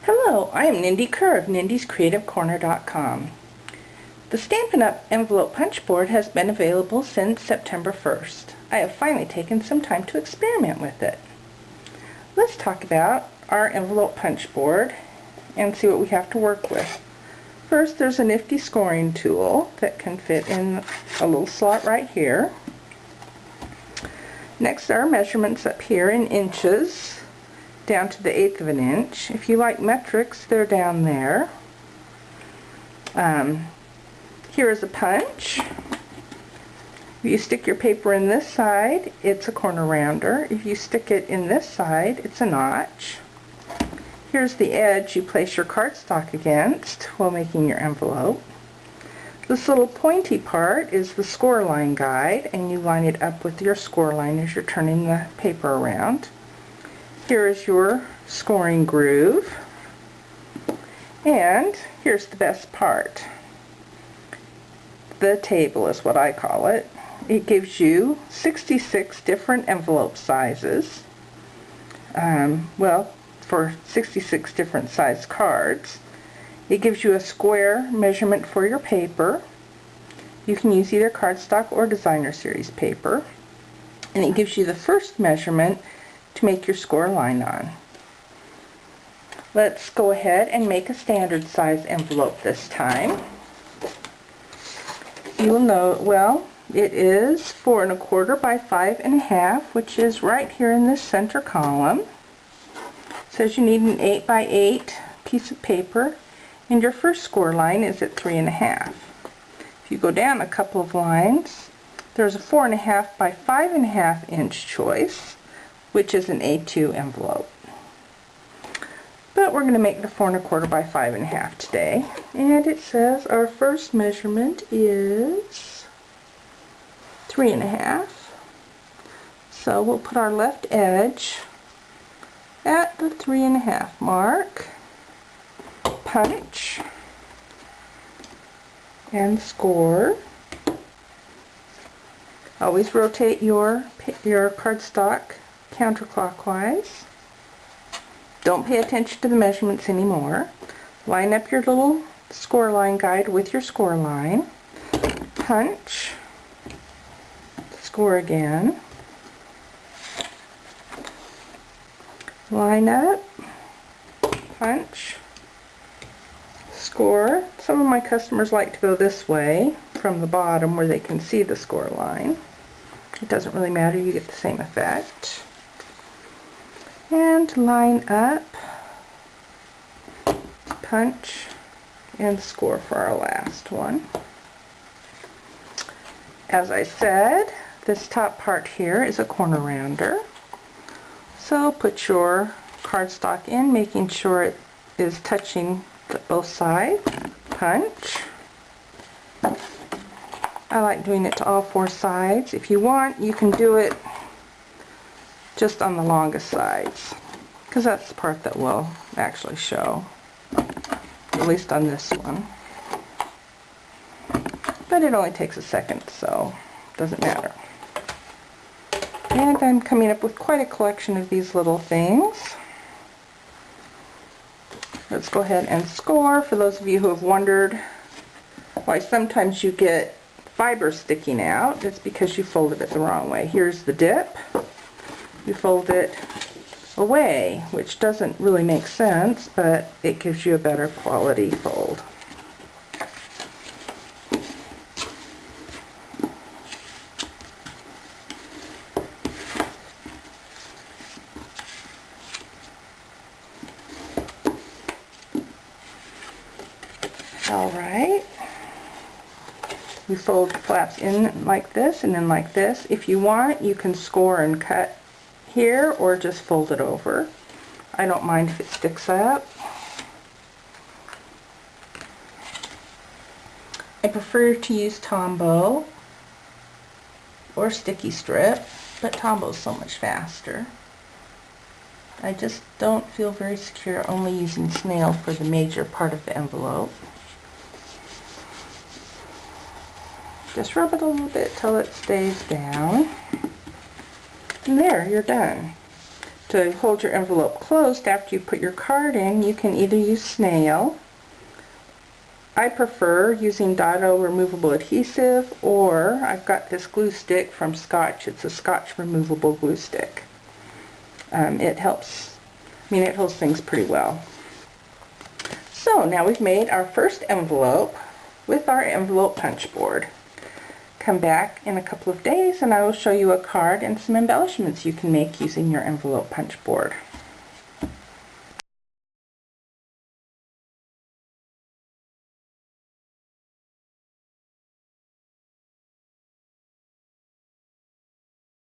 Hello, I am Nindy Kerr of nindyscreativecorner.com. The Stampin' Up! Envelope punch board has been available since September 1st. I have finally taken some time to experiment with it. Let's talk about our envelope punch board and see what we have to work with. First, there's a nifty scoring tool that can fit in a little slot right here. Next, there are measurements up here in inches down to the 1/8 of an inch. If you like metrics, they're down there. Here is a punch. If you stick your paper in this side, it's a corner rounder. If you stick it in this side, it's a notch. Here's the edge you place your cardstock against while making your envelope. This little pointy part is the score line guide, and you line it up with your score line as you're turning the paper around. Here is your scoring groove, and here's the best part. The table is what I call it. It gives you 66 different envelope sizes, for 66 different size cards. It gives you a square measurement for your paper. You can use either cardstock or designer series paper, and it gives you the first measurement to make your score line on. Let's go ahead and make a standard size envelope this time. You will know, well, it is 4 1/4 by 5 1/2, which is right here in this center column. It says you need an 8 by 8 piece of paper, and your first score line is at 3 1/2. If you go down a couple of lines, there's a 4 1/2 by 5 1/2 inch choice, which is an A2 envelope. But we're going to make the 4 1/4 by 5 1/2 today, and it says our first measurement is 3 1/2. So we'll put our left edge at the 3 1/2 mark, punch, and score. Always rotate your cardstock counterclockwise. Don't pay attention to the measurements anymore. Line up your little score line guide with your score line. Punch. Score again. Line up. Punch. Score. Some of my customers like to go this way from the bottom where they can see the score line. It doesn't really matter, you get the same effect. And line up, punch, and score for our last one. As I said, this top part here is a corner rounder. So put your cardstock in, making sure it is touching both sides. Punch. I like doing it to all 4 sides. If you want, you can do it just on the longest sides, because that's the part that will actually show, at least on this one. But it only takes a second, so it doesn't matter. And I'm coming up with quite a collection of these little things. Let's go ahead and score. For those of you who have wondered why sometimes you get fiber sticking out, it's because you folded it the wrong way. Here's the dip. You fold it away, which doesn't really make sense, but it gives you a better quality fold. Alright. You fold the flaps in like this and then like this. If you want, you can score and cut here or just fold it over. I don't mind if it sticks up. I prefer to use Tombow or sticky strip, but Tombow is so much faster. I just don't feel very secure only using snail for the major part of the envelope. Just rub it a little bit till it stays down. And there, you're done. To hold your envelope closed after you put your card in, you can either use snail. I prefer using Dotto removable adhesive, or I've got this glue stick from Scotch. It's a Scotch removable glue stick. It helps, it holds things pretty well. So now we've made our first envelope with our envelope punch board. Come back in a couple of days and I will show you a card and some embellishments you can make using your envelope punch board.